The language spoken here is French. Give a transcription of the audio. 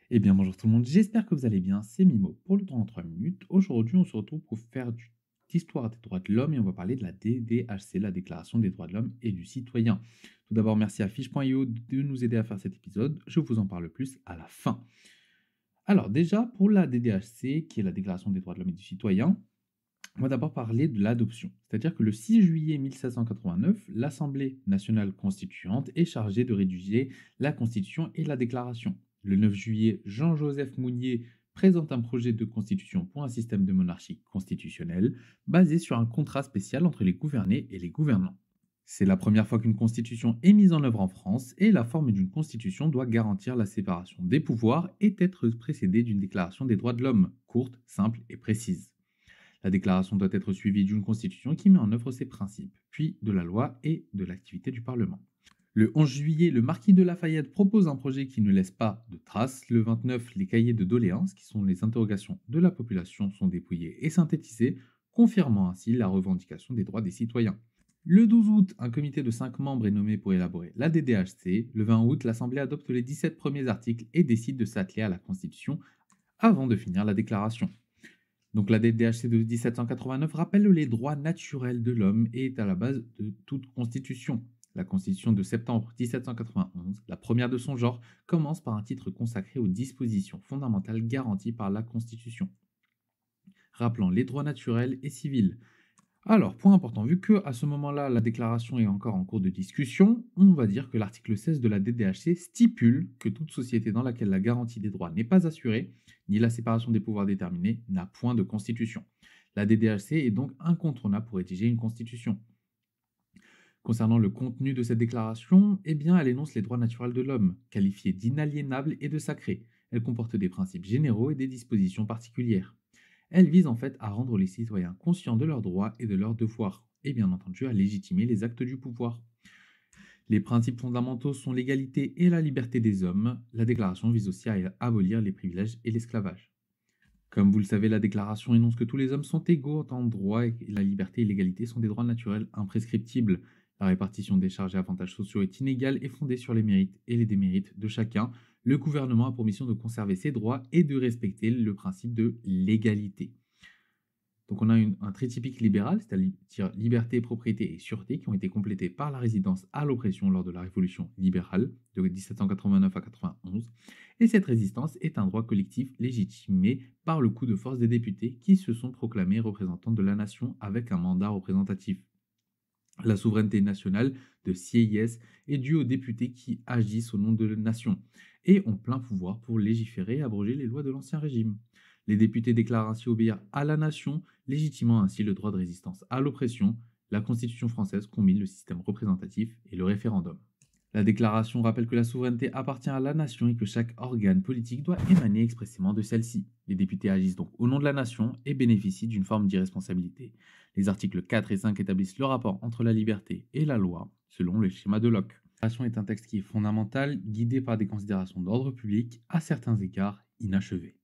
Eh bien, bonjour tout le monde, j'espère que vous allez bien, c'est Mimo pour le temps en 3 minutes. Aujourd'hui, on se retrouve pour faire d'histoire des droits de l'homme et on va parler de la DDHC, la Déclaration des droits de l'homme et du citoyen. Tout d'abord, merci à fiche.io de nous aider à faire cet épisode. Je vous en parle plus à la fin. Alors, déjà, pour la DDHC, qui est la Déclaration des droits de l'homme et du citoyen, on va d'abord parler de l'adoption. C'est-à-dire que le 6 juillet 1789, l'Assemblée nationale constituante est chargée de rédiger la Constitution et la Déclaration. Le 9 juillet, Jean-Joseph Mounier présente un projet de constitution pour un système de monarchie constitutionnelle basé sur un contrat spécial entre les gouvernés et les gouvernants. C'est la première fois qu'une constitution est mise en œuvre en France et la forme d'une constitution doit garantir la séparation des pouvoirs et être précédée d'une déclaration des droits de l'homme, courte, simple et précise. La déclaration doit être suivie d'une constitution qui met en œuvre ses principes, puis de la loi et de l'activité du Parlement. Le 11 juillet, le marquis de Lafayette propose un projet qui ne laisse pas de traces. Le 29, les cahiers de doléances, qui sont les interrogations de la population, sont dépouillés et synthétisés, confirmant ainsi la revendication des droits des citoyens. Le 12 août, un comité de 5 membres est nommé pour élaborer la DDHC. Le 20 août, l'Assemblée adopte les 17 premiers articles et décide de s'atteler à la Constitution avant de finir la déclaration. Donc la DDHC de 1789 rappelle les droits naturels de l'homme et est à la base de toute constitution. La constitution de septembre 1791, la première de son genre, commence par un titre consacré aux dispositions fondamentales garanties par la Constitution, rappelant les droits naturels et civils. Alors, point important, vu que à ce moment-là, la déclaration est encore en cours de discussion, on va dire que l'article 16 de la DDHC stipule que toute société dans laquelle la garantie des droits n'est pas assurée, ni la séparation des pouvoirs déterminée, n'a point de constitution. La DDHC est donc incontournable pour rédiger une constitution. Concernant le contenu de cette déclaration, eh bien, elle énonce les droits naturels de l'homme, qualifiés d'inaliénables et de sacrés. Elle comporte des principes généraux et des dispositions particulières. Elle vise en fait à rendre les citoyens conscients de leurs droits et de leurs devoirs, et bien entendu à légitimer les actes du pouvoir. Les principes fondamentaux sont l'égalité et la liberté des hommes. La déclaration vise aussi à abolir les privilèges et l'esclavage. Comme vous le savez, la déclaration énonce que tous les hommes sont égaux en tant que droits et que la liberté et l'égalité sont des droits naturels imprescriptibles. La répartition des charges et avantages sociaux est inégale et fondée sur les mérites et les démérites de chacun. Le gouvernement a pour mission de conserver ses droits et de respecter le principe de l'égalité. Donc on a un tritypique libéral, c'est-à-dire liberté, propriété et sûreté, qui ont été complétés par la résistance à l'oppression lors de la Révolution libérale de 1789 à 91. Et cette résistance est un droit collectif légitimé par le coup de force des députés qui se sont proclamés représentants de la nation avec un mandat représentatif. La souveraineté nationale de Sieyès est due aux députés qui agissent au nom de la nation et ont plein pouvoir pour légiférer et abroger les lois de l'Ancien Régime. Les députés déclarent ainsi obéir à la nation, légitimant ainsi le droit de résistance à l'oppression. La Constitution française combine le système représentatif et le référendum. La déclaration rappelle que la souveraineté appartient à la nation et que chaque organe politique doit émaner expressément de celle-ci. Les députés agissent donc au nom de la nation et bénéficient d'une forme d'irresponsabilité. Les articles 4 et 5 établissent le rapport entre la liberté et la loi, selon le schéma de Locke. La déclaration est un texte qui est fondamental, guidé par des considérations d'ordre public, à certains égards inachevées.